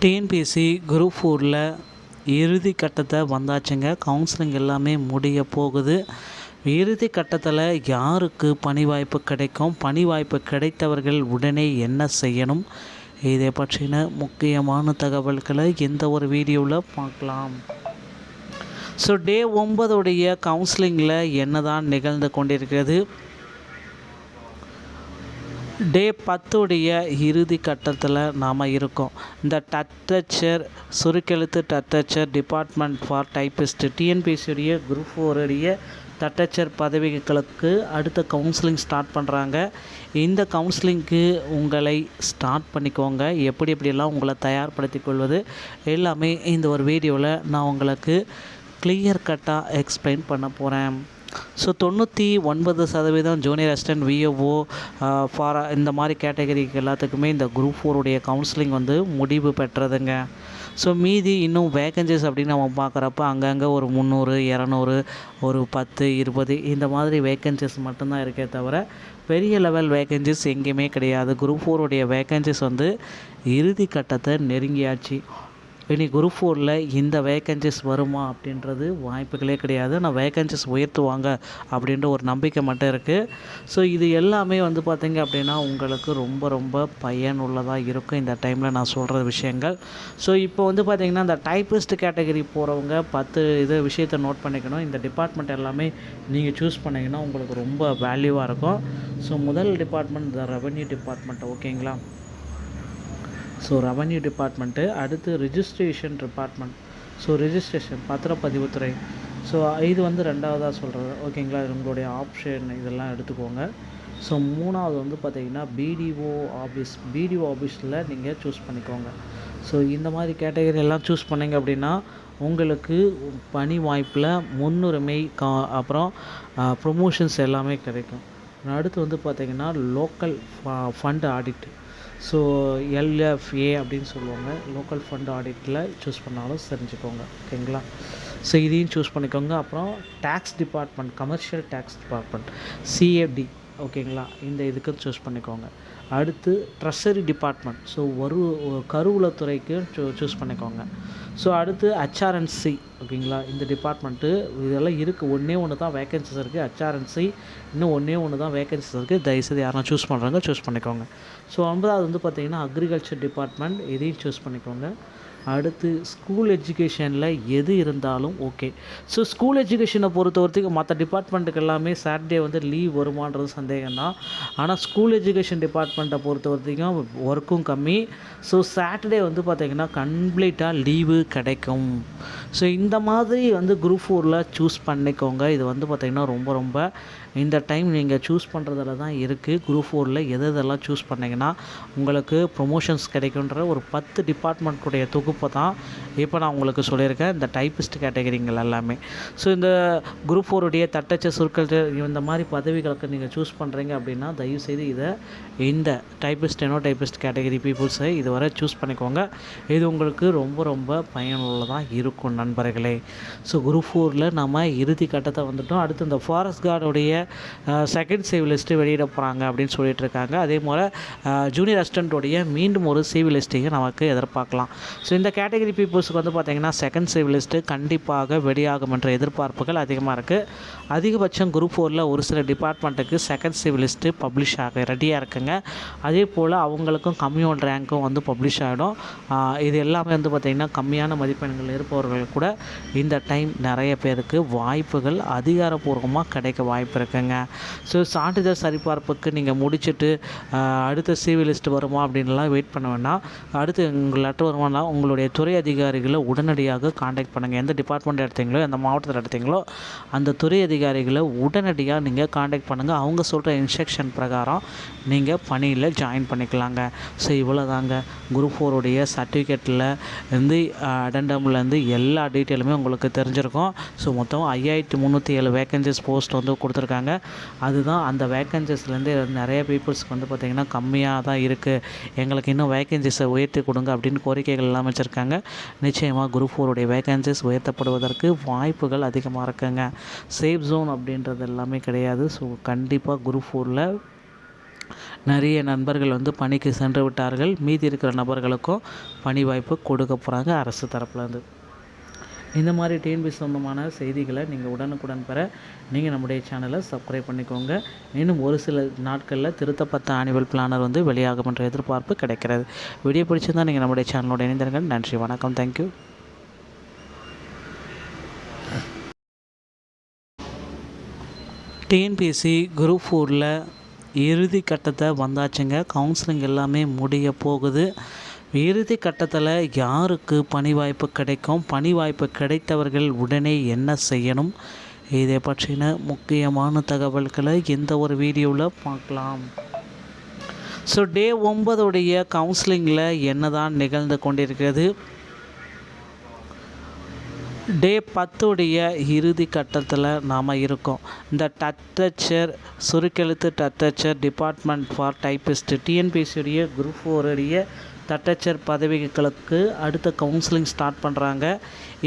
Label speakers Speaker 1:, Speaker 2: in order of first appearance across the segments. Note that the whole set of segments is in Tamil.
Speaker 1: டிஎன்பிஎஸ்சி குரூப் 4ல் இறுதி கட்டத்தை வந்தாச்சுங்க. கவுன்சிலிங் எல்லாமே முடிய போகுது. இறுதி கட்டத்தில் யாருக்கு பணி வாய்ப்பு கிடைக்கும், பணி வாய்ப்பு கிடைத்தவர்கள் உடனே என்ன செய்யணும், இதை பற்றின முக்கியமான தகவல்களை இந்த ஒரு வீடியோவில் பார்க்கலாம். ஸோ டே 9 கவுன்சிலிங்கில் என்ன தான் நிகழ்ந்து கொண்டிருக்கிறது, டே 10 இறுதி கட்டத்தில் நாம் இருக்கோம். இந்த டச்சர் சுருக்கெழுத்து டச்சர் டிபார்ட்மெண்ட் ஃபார் டைப்பிஸ்ட் டிஎன்பிஎஸ்சியுடைய குரூப் 4 தட்டச்சர் பதவிகளுக்கு அடுத்த கவுன்சிலிங் ஸ்டார்ட் பண்ணுறாங்க. இந்த கவுன்சிலிங்க்கு உங்களை ஸ்டார்ட் பண்ணிக்கோங்க. எப்படியெல்லாம் உங்களை தயார்படுத்தி கொள்வது எல்லாமே இந்த ஒரு வீடியோவில் நான் உங்களுக்கு கிளியர் கட்டாக எக்ஸ்பிளைன் பண்ண போகிறேன். ஸோ 99% ஜூனியர் அசிஸ்டன்ட் விஓஓ ஃபார் இந்த மாதிரி கேட்டகரிக்கு எல்லாத்துக்குமே இந்த குரூப் 4 கவுன்சிலிங் முடிவு பெற்றதுங்க. ஸோ மீதி இன்னும் வேகன்சிஸ் அப்படின்னு நம்ம பார்க்குறப்ப அங்கங்கே ஒரு 300, 200, ஒரு 10, 20 இந்த மாதிரி வேகன்சிஸ் மட்டும்தான் இருக்கே தவிர பெரிய லெவல் வேகன்சிஸ் எங்கேயுமே கிடையாது. குரூப் 4 வேகன்சிஸ் இறுதி கட்டத்தை நெருங்கியாச்சு. இனி குரூப் 4ல் இந்த வேகன்சிஸ் வருமா அப்படின்றது வாய்ப்புகளே கிடையாது. நான் வேகன்சிஸ் உயர்த்துவாங்க அப்படின்ற ஒரு நம்பிக்கை மட்டும் இருக்குது. ஸோ இது எல்லாமே பார்த்திங்க அப்படின்னா உங்களுக்கு ரொம்ப பயனுள்ளதாக இருக்கும் இந்த டைமில் நான் சொல்கிற விஷயங்கள். ஸோ இப்போ பார்த்திங்கன்னா இந்த டைப்பிஸ்ட் கேட்டகரி போகிறவங்க 10 விஷயத்தை நோட் பண்ணிக்கணும். இந்த டிபார்ட்மெண்ட் எல்லாமே நீங்கள் சூஸ் பண்ணிங்கன்னா உங்களுக்கு ரொம்ப வேல்யூவாக இருக்கும். ஸோ முதல் டிபார்ட்மெண்ட் இந்த ரெவன்யூ டிபார்ட்மெண்ட், ஓகேங்களா. ஸோ ரெவன்யூ டிபார்ட்மெண்ட்டு, அடுத்து ரிஜிஸ்ட்ரேஷன் டிபார்ட்மெண்ட். ஸோ ரிஜிஸ்ட்ரேஷன் பத்திரப்பதிவுத்துறை. ஸோ இது 2வதாக சொல்கிறது, ஓகேங்களா. உங்களுடைய ஆப்ஷன் இதெல்லாம் எடுத்துக்கோங்க. ஸோ 3வது பார்த்திங்கன்னா பிடிஓ ஆஃபீஸில் நீங்கள் சூஸ் பண்ணிக்கோங்க. ஸோ இந்த மாதிரி கேட்டகரி எல்லாம் சூஸ் பண்ணிங்க அப்படின்னா உங்களுக்கு பணி வாய்ப்பில் முன்னுரிமை அப்புறம் ப்ரொமோஷன்ஸ் எல்லாமே கிடைக்கும். அடுத்து பார்த்திங்கன்னா லோக்கல் ஃபண்ட் ஆடிட். ஸோ எல்எஃப்ஏ அப்படின்னு சொல்லுவாங்க. லோக்கல் ஃபண்ட் ஆடிட்டில் சூஸ் பண்ணாலும் தெரிஞ்சுக்கோங்க, ஓகேங்களா. ஸோ இதையும் சூஸ் பண்ணிக்கோங்க. அப்புறம் tax department, commercial tax department CAD, ஓகேங்களா. இந்த இதுக்கு சூஸ் பண்ணிக்கோங்க. அடுத்து ட்ரெஷரி டிபார்ட்மெண்ட், ஸோ கருவூலத்துறைக்கு சூஸ் பண்ணிக்கோங்க. ஸோ அடுத்து ஹெச்ஆர்என்சி, ஓகேங்களா. இந்த டிபார்ட்மெண்ட்டு இதெல்லாம் இருக்குது. ஒன்று தான் வேகன்சிஸ் இருக்குது. ஹெச்ஆர்என்சி இன்னும் ஒன்று தான் வேகன்சிஸ் இருக்குது. தயவுசெய்து யாரும் சூஸ் பண்ணுறாங்க சூஸ் பண்ணிக்கோங்க. ஸோ 9வது பார்த்திங்கன்னா அக்ரிகல்ச்சர் டிபார்ட்மெண்ட், இதையும் சூஸ் பண்ணிக்கோங்க. அடுத்து ஸ்கூல் எஜுகேஷனில் எது இருந்தாலும் ஓகே. ஸோ ஸ்கூல் எஜுகேஷனை பொறுத்தவரைக்கும் மற்ற டிபார்ட்மெண்ட்டுக்கு எல்லாமே சாட்டர்டே லீவ் வருமானது சந்தேகம் தான். ஆனால் ஸ்கூல் எஜுகேஷன் டிபார்ட்மெண்ட்டை பொறுத்த வரைக்கும் ஒர்க்கும் கம்மி. ஸோ சாட்டர்டே பார்த்திங்கன்னா கம்ப்ளீட்டாக லீவு கிடைக்கும். ஸோ இந்த மாதிரி குரூப் 4ல் சூஸ் பண்ணிக்கோங்க. இது பார்த்திங்கன்னா ரொம்ப இந்த டைம் நீங்கள் சூஸ் பண்ணுறதுல தான் இருக்குது. குரூப் 4ல் எதெல்லாம் சூஸ் பண்ணிங்கன்னா உங்களுக்கு ப்ரொமோஷன்ஸ் கிடைக்குன்ற ஒரு 10 டிபார்ட்மெண்ட்டுடைய தொகுப்பை தான் இப்போ நான் உங்களுக்கு சொல்லியிருக்கேன், இந்த டைப்பிஸ்ட் கேட்டகரிங்கள் எல்லாமே. ஸோ இந்த குரூப் 4 தட்டச்சர் சுருக்கல் இந்த மாதிரி பதவிகளுக்கு நீங்கள் சூஸ் பண்ணுறீங்க அப்படின்னா தயவுசெய்து இந்த டைப்பிஸ்ட் கேட்டகரி பீப்புள்ஸை இதுவரை சூஸ் பண்ணிக்கோங்க. இது உங்களுக்கு ரொம்ப பயனுள்ளதாக இருக்கும் நண்பர்களே. ஸோ குரூப் 4ல் நம்ம இறுதி கட்டத்தை வந்துட்டோம். அடுத்து இந்த ஃபாரஸ்ட் கார்டுடைய செகண்ட் சேவ் லிஸ்ட்டு வெளியிட போகிறாங்க அப்படின்னு சொல்லிட்டு இருக்காங்க. அதே போல் ஜூனியர் அசிஸ்டண்ட்டுடைய மீண்டும் ஒரு சேவ் லிஸ்ட்டையும் நமக்கு எதிர்பார்க்கலாம். ஸோ இந்த கேட்டகரி பீப்புள்ஸுக்கு பார்த்திங்கன்னா செகண்ட் சேவ் லிஸ்ட்டு கண்டிப்பாக வெளியாகும் என்ற எதிர்பார்ப்புகள் அதிகமாக இருக்குது. அதிகபட்சம் குரூப் 4ல் ஒரு சில டிபார்ட்மெண்ட்டுக்கு செகண்ட் சேவ் லிஸ்ட்டு பப்ளிஷ் ஆக ரெடியாக இருக்குங்க. அதே போல் அவங்களுக்கும் கம்மியோட ரேங்க்கும் பப்ளிஷ் ஆகிடும். இது எல்லாமே பார்த்திங்கன்னா கம்மியான மதிப்பெண்கள் இருப்பவர்கள் கூட இந்த டைம் நிறைய பேருக்கு வாய்ப்புகள் அதிகாரப்பூர்வமாக கிடைக்க வாய்ப்பு இருக்குங்க. ஸோ சான்றிதழ் சரிபார்ப்புக்கு நீங்கள் முடிச்சுட்டு அடுத்த சிவி லிஸ்ட் வருமா அப்படின்லாம் வெயிட் பண்ண வேண்டாம். அடுத்து உங்கள் லெட்டர் வருமானா உங்களுடைய துறை அதிகாரிகளை உடனடியாக காண்டாக்ட் பண்ணுங்கள். எந்த டிபார்ட்மெண்ட் எடுத்தீங்களோ, எந்த மாவட்டத்தில் எடுத்தீங்களோ அந்த துறை அதிகாரிகளை உடனடியாக நீங்கள் காண்டாக்ட் பண்ணுங்கள். அவங்க சொல்கிற இன்ஸ்ட்ரக்ஷன் பிரகாரம் நீங்கள் பணியில் ஜாயின் பண்ணிக்கலாங்க. ஸோ இவ்வளோதாங்க. குரூப் 4 சர்டிஃபிகேட்டில் அடண்டம்லேருந்து எல்லா டீட்டெயிலுமே உங்களுக்கு தெரிஞ்சிருக்கும். ஸோ மொத்தம் 5307 வேகன்சிஸ் போஸ்ட் கொடுத்துருக்காங்க. அதுதான் அந்த வேகன்சிஸ்லேருந்து நிறைய பீப்புள்ஸ்க்கு பார்த்திங்கன்னா கம்மியாக தான் இருக்குது, எங்களுக்கு இன்னும் வேகன்சிஸை உயர்த்தி கொடுங்க அப்படின்னு கோரிக்கைகள் எல்லாம் வச்சுருக்காங்க. நிச்சயமாக குரூப் 4 வேகன்சிஸ் உயர்த்தப்படுவதற்கு வாய்ப்புகள் அதிகமாக இருக்குங்க. சேஃப் ஜோன் அப்படின்றது எல்லாமே கிடையாது. ஸோ கண்டிப்பாக குரூப் 4ல் நிறைய நண்பர்கள் வந்து பணிக்கு சென்று விட்டார்கள். மீதி இருக்கிற நபர்களுக்கும் பணி வாய்ப்பு கொடுக்க போகிறாங்க அரசு தரப்புலேருந்து. இந்த மாதிரி டிஎன்பிஎஸ்சி சொந்தமான செய்திகளை நீங்கள் உடனுக்குடன் பெற நீங்கள் நம்முடைய சேனலை சப்ஸ்கிரைப் பண்ணிக்கோங்க. இன்னும் ஒரு சில நாட்களில் திருத்தப்பட்ட ஆனுவல் பிளானர் வந்து வெளியாகும் என்ற எதிர்பார்ப்பு கிடைக்கிறது. வீடியோ பிடிச்சிருந்தால் நீங்கள் நம்முடைய சேனலோட இணைந்திருங்கள். நன்றி, வணக்கம், தேங்க்யூ. டிஎன்பிஎஸ்சி குரூப் 4ல் இறுதி கட்டத்தை வந்தாச்சுங்க. கவுன்சிலிங் எல்லாமே முடிய போகுது. இறுதி கட்டத்தில் யாருக்கு பணி வாய்ப்பு கிடைக்கும், பணி வாய்ப்பு கிடைத்தவர்கள் உடனே என்ன செய்யணும், இதை பற்றின முக்கியமான தகவல்களை இந்த ஒரு வீடியோவில் பார்க்கலாம். ஸோ டே 9 கவுன்சிலிங்கில் என்ன தான் நிகழ்ந்து கொண்டிருக்கிறது. டே 10 இறுதி கட்டத்தில் நாம் இருக்கோம். இந்த டச்சர் சுருக்கெழுத்து டச்சர் டிபார்ட்மெண்ட் ஃபார் டைப்பிஸ்ட் டிஎன்பிஎஸ்சியுடைய குரூப் 4 தட்டச்சர் பதவிகளுக்கு அடுத்த கவுன்சிலிங் ஸ்டார்ட் பண்ணுறாங்க.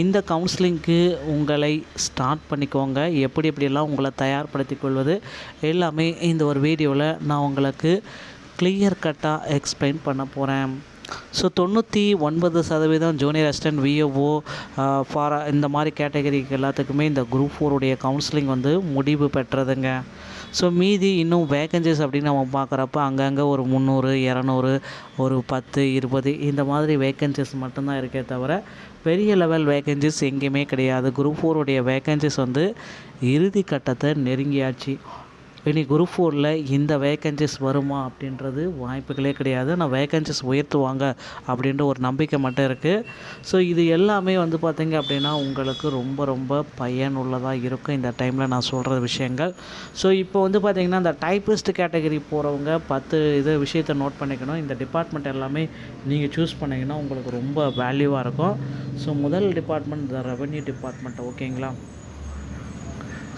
Speaker 1: இந்த கவுன்சிலிங்க்கு உங்களை ஸ்டார்ட் பண்ணிக்கோங்க. எப்படியெல்லாம் உங்களை தயார்படுத்திக் கொள்வது எல்லாமே இந்த ஒரு வீடியோவில் நான் உங்களுக்கு கிளியர் கட்டாக எக்ஸ்பிளைன் பண்ண போகிறேன். ஸோ 99% ஜூனியர் அசிஸ்டன்ட், விஓஓ, இந்த மாதிரி கேட்டகரிக்கு எல்லாத்துக்குமே இந்த குரூப் 4 கவுன்சிலிங் வந்து முடிவு பெற்றதுங்க. ஸோ மீதி இன்னும் வேகன்சிஸ் அப்படின்னு நம்ம பார்க்குறப்ப அங்கங்கே ஒரு 300, 200, ஒரு 10, 20 இந்த மாதிரி வேகன்சிஸ் மட்டும்தான் இருக்கே தவிர பெரிய லெவல் வேகன்சிஸ் எங்கேயுமே கிடையாது. குரூப் 4 வேகன்சிஸ் வந்து இறுதி கட்டத்தை நெருங்கியாச்சு. இனி குரூப் 4ல் இந்த வேகன்சிஸ் வருமா அப்படின்றது வாய்ப்புகளே கிடையாது. நான் வேகன்சிஸ் உயர்த்துவாங்க அப்படின்ற ஒரு நம்பிக்கை மட்டும் இருக்குது. ஸோ இது எல்லாமே வந்து பார்த்திங்க அப்படின்னா உங்களுக்கு ரொம்ப பயனுள்ளதாக இருக்கும் இந்த டைமில் நான் சொல்கிற விஷயங்கள். ஸோ இப்போ வந்து பார்த்திங்கன்னா இந்த டைப்பிஸ்ட் கேட்டகரி போகிறவங்க 10 விஷயத்தை நோட் பண்ணிக்கணும். இந்த டிபார்ட்மெண்ட் எல்லாமே நீங்கள் சூஸ் பண்ணிங்கன்னா உங்களுக்கு ரொம்ப வேல்யூவாக இருக்கும். ஸோ முதல் டிபார்ட்மெண்ட் இந்த ரெவென்யூ டிபார்ட்மெண்ட், ஓகேங்களா.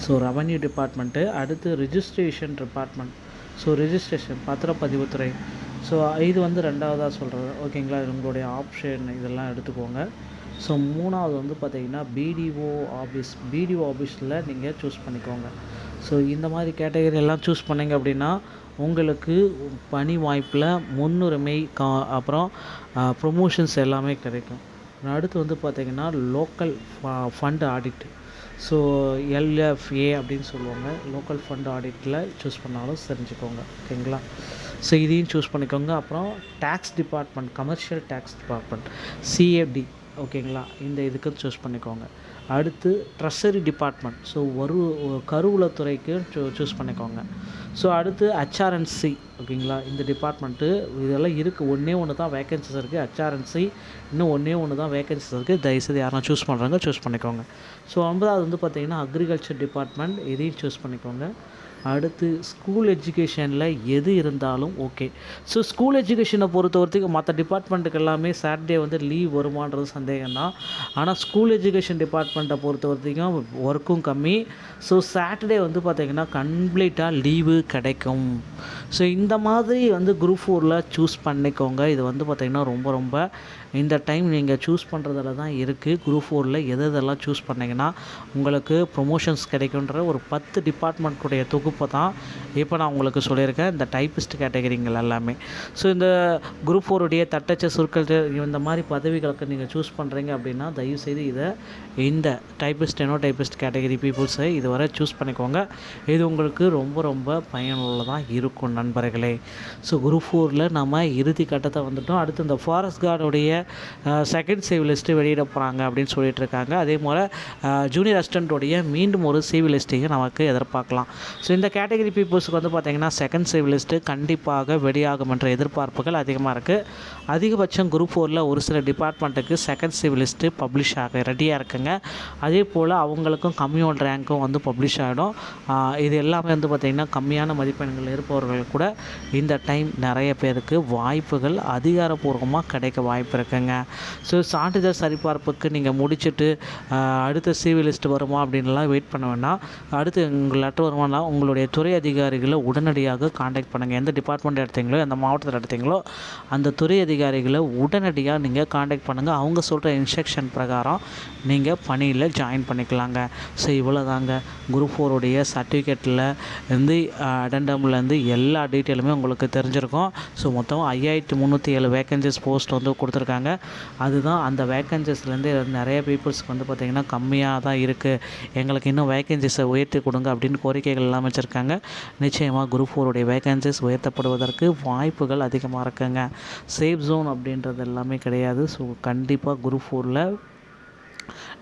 Speaker 1: ஸோ ரெவன்யூ டிபார்ட்மெண்ட்டு, அடுத்து ரிஜிஸ்ட்ரேஷன் டிபார்ட்மெண்ட். ஸோ ரிஜிஸ்ட்ரேஷன் பத்திரப்பதிவுத்துறை. ஸோ இது வந்து 2வதாக சொல்கிறது, ஓகேங்களா. உங்களுடைய ஆப்ஷன் இதெல்லாம் எடுத்துக்கோங்க. ஸோ 3வது வந்து பார்த்திங்கன்னா பிடிஓ ஆஃபீஸில் நீங்கள் சூஸ் பண்ணிக்கோங்க. ஸோ இந்த மாதிரி கேட்டகரி எல்லாம் சூஸ் பண்ணிங்க அப்படின்னா உங்களுக்கு பணி வாய்ப்பில் முன்னுரிமை, அப்புறம் ப்ரொமோஷன்ஸ் எல்லாமே கிடைக்கும். அடுத்து வந்து பார்த்திங்கன்னா local fund audit. So LFA அப்படின்னு சொல்லுவாங்க. லோக்கல் ஃபண்ட் ஆடிட்டில் சூஸ் பண்ணாலும் தெரிஞ்சுக்கோங்க, ஓகேங்களா. ஸோ இதையும் சூஸ் பண்ணிக்கோங்க. அப்புறம் tax department, commercial tax department, CAD, ஓகேங்களா. இந்த இதுக்கு சூஸ் பண்ணிக்கோங்க. அடுத்து ட்ரெஷரி டிபார்ட்மெண்ட், ஸோ கருவூலத்துறைக்கு சூஸ் பண்ணிக்கோங்க. ஸோ அடுத்து HRNC, ஓகேங்களா. இந்த டிபார்ட்மெண்ட்டு இதெல்லாம் இருக்குது. ஒன்று தான் வேகன்சிஸ் இருக்குது. HRNC இன்னும் ஒன்று தான் வேகன்சிஸ் இருக்குது. தயவுசெய்து யாரும் சூஸ் பண்ணுறாங்க சூஸ் பண்ணிக்கோங்க. ஸோ 9வது வந்து பார்த்திங்கன்னா அக்ரிகல்ச்சர் டிபார்ட்மெண்ட், இதையும் சூஸ் பண்ணிக்கோங்க. அடுத்து ஸ்கூல் எஜுகேஷனில் எது இருந்தாலும் ஓகே. ஸோ ஸ்கூல் எஜுகேஷனை பொறுத்தவரைக்கும் மற்ற டிபார்ட்மெண்ட்டுக்கு எல்லாமே சாட்டர்டே வந்து லீவ் வருமானது சந்தேகம்தான். ஆனால் ஸ்கூல் எஜுகேஷன் டிபார்ட்மெண்ட்டை பொறுத்தவரைக்கும் ஒர்க்கும் கம்மி. ஸோ சாட்டர்டே வந்து பார்த்திங்கன்னா கம்ப்ளீட்டாக லீவு கிடைக்கும். ஸோ இந்த மாதிரி வந்து குரூப் 4ல் சூஸ் பண்ணிக்கோங்க. இது வந்து பார்த்திங்கன்னா ரொம்ப இந்த டைம் நீங்கள் சூஸ் பண்ணுறதுல தான் இருக்குது. குரூப் 4ல் எதெல்லாம் சூஸ் பண்ணிங்கன்னா உங்களுக்கு ப்ரொமோஷன்ஸ் கிடைக்குன்ற ஒரு 10 டிபார்ட்மெண்ட்டுடைய தொகுப்பை தான் இப்போ நான் உங்களுக்கு சொல்லியிருக்கேன். இந்த டைப்பிஸ்ட் கேட்டகரிங்கள் எல்லாமே. ஸோ இந்த குரூப் 4 தட்டச்சர் சுருக்கல் இந்த மாதிரி பதவிகளுக்கு நீங்கள் சூஸ் பண்ணுறீங்க அப்படின்னா தயவுசெய்து இந்த டைப்பிஸ்ட் கேட்டகரி பீப்புள்ஸை இதுவரை சூஸ் பண்ணிக்கோங்க. இது உங்களுக்கு ரொம்ப பயனுள்ளதாக இருக்கும் நண்பர்களே. ஸோ குரூப் 4ல் நம்ம இறுதி கட்டத்தை வந்துட்டோம். அடுத்து இந்த ஃபாரஸ்ட் கார்டுடைய செகண்ட் சேவ் லிஸ்ட்டு வெளியிட போகிறாங்க அப்படின்னு சொல்லிட்டு இருக்காங்க. அதே போல் ஜூனியர் அசிஸ்டண்ட்டோடைய மீண்டும் ஒரு சேவ் லிஸ்ட்டையும் நமக்கு எதிர்பார்க்கலாம். ஸோ இந்த கேட்டகரி பீப்புள்ஸுக்கு வந்து பார்த்திங்கன்னா செகண்ட் சேவ் லிஸ்ட்டு கண்டிப்பாக வெளியாகும் என்ற எதிர்பார்ப்புகள் அதிகமாக இருக்குது. அதிகபட்சம் குரூப் 4ல் ஒரு சில டிபார்ட்மெண்ட்டுக்கு செகண்ட் சேவ் லிஸ்ட்டு பப்ளிஷ் ஆக ரெடியாக இருக்குங்க. அதே போல் அவங்களுக்கும் கம்மியோட ரேங்க்கும் வந்து பப்ளிஷ் ஆகிடும். இது எல்லாமே வந்து பார்த்திங்கன்னா கம்மியான மதிப்பெண்கள் இருப்பவர்கள் கூட இந்த டைம் நிறைய பேருக்கு வாய்ப்புகள் அதிகாரப்பூர்வமாக கிடைக்க வாய்ப்பு இருக்குங்க. ஸோ சான்றிதழ் சரிபார்ப்புக்கு நீங்கள் முடிச்சுட்டு அடுத்த சிவி லிஸ்ட் வருமா அப்படின்லாம் வெயிட் பண்ண வேண்டாம். அடுத்து உங்கள் லெட்டர் வருமானா உங்களுடைய துறை அதிகாரிகளை உடனடியாக காண்டாக்ட் பண்ணுங்கள். எந்த டிபார்ட்மெண்ட் எடுத்தீங்களோ எந்த மாவட்டத்தில் எடுத்தீங்களோ அந்த துறை அதிகாரிகளை உடனடியாக நீங்கள் காண்டாக்ட் பண்ணுங்கள். அவங்க சொல்கிற இன்ஸ்ட்ரக்ஷன் பிரகாரம் நீங்கள் பணியில் ஜாயின் பண்ணிக்கலாங்க. ஸோ இவ்வளோ தாங்க குரூப் 4 சர்டிஃபிகேட்டில் இருந்து அடண்டம்லேருந்து எல்லா எல்லா டீட்டெயிலுமே உங்களுக்கு தெரிஞ்சிருக்கும். ஸோ மொத்தம் 5307 வேக்கன்சிஸ் போஸ்ட் வந்து கொடுத்துருக்காங்க. அதுதான் அந்த வேக்கன்சிஸ்லேருந்து நிறைய பீப்புள்ஸ்க்கு வந்து பார்த்திங்கன்னா கம்மியாக தான் இருக்குது, எங்களுக்கு இன்னும் வேக்கன்சிஸை உயர்த்தி கொடுங்க அப்படின்னு கோரிக்கைகள் எல்லாம் வச்சுருக்காங்க. நிச்சயமாக குரூப் 4 வேக்கன்சிஸ் உயர்த்தப்படுவதற்கு வாய்ப்புகள் அதிகமாக இருக்குங்க. சேஃப் ஜோன் அப்படின்றது எல்லாமே கிடையாது. ஸோ கண்டிப்பாக குரூப் 4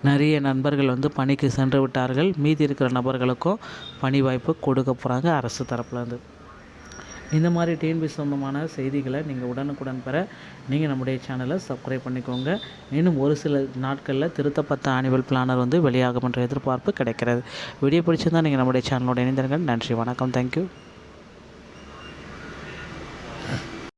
Speaker 1: நிறைய நண்பர்கள் வந்து பணிக்கு சென்று விட்டார்கள். மீதி இருக்கிற நபர்களுக்கும் பணி வாய்ப்பு கொடுக்க போகிறாங்க அரசு தரப்புலேருந்து. இந்த மாதிரி டிஎன்பிஎஸ்சி சொந்தமான செய்திகளை நீங்கள் உடனுக்குடன் பெற நீங்கள் நம்முடைய சேனலை சப்ஸ்கிரைப் பண்ணிக்கோங்க. இன்னும் ஒரு சில நாட்களில் திருத்தப்பட்ட ஆனுவல் பிளானர் வந்து வெளியாகும் என்ற எதிர்பார்ப்பு கிடைக்கிறது. வீடியோ பிடிச்சிருந்தால் நீங்கள் நம்முடைய சேனலோட இணைந்திருங்கள். நன்றி, வணக்கம், தேங்க்யூ.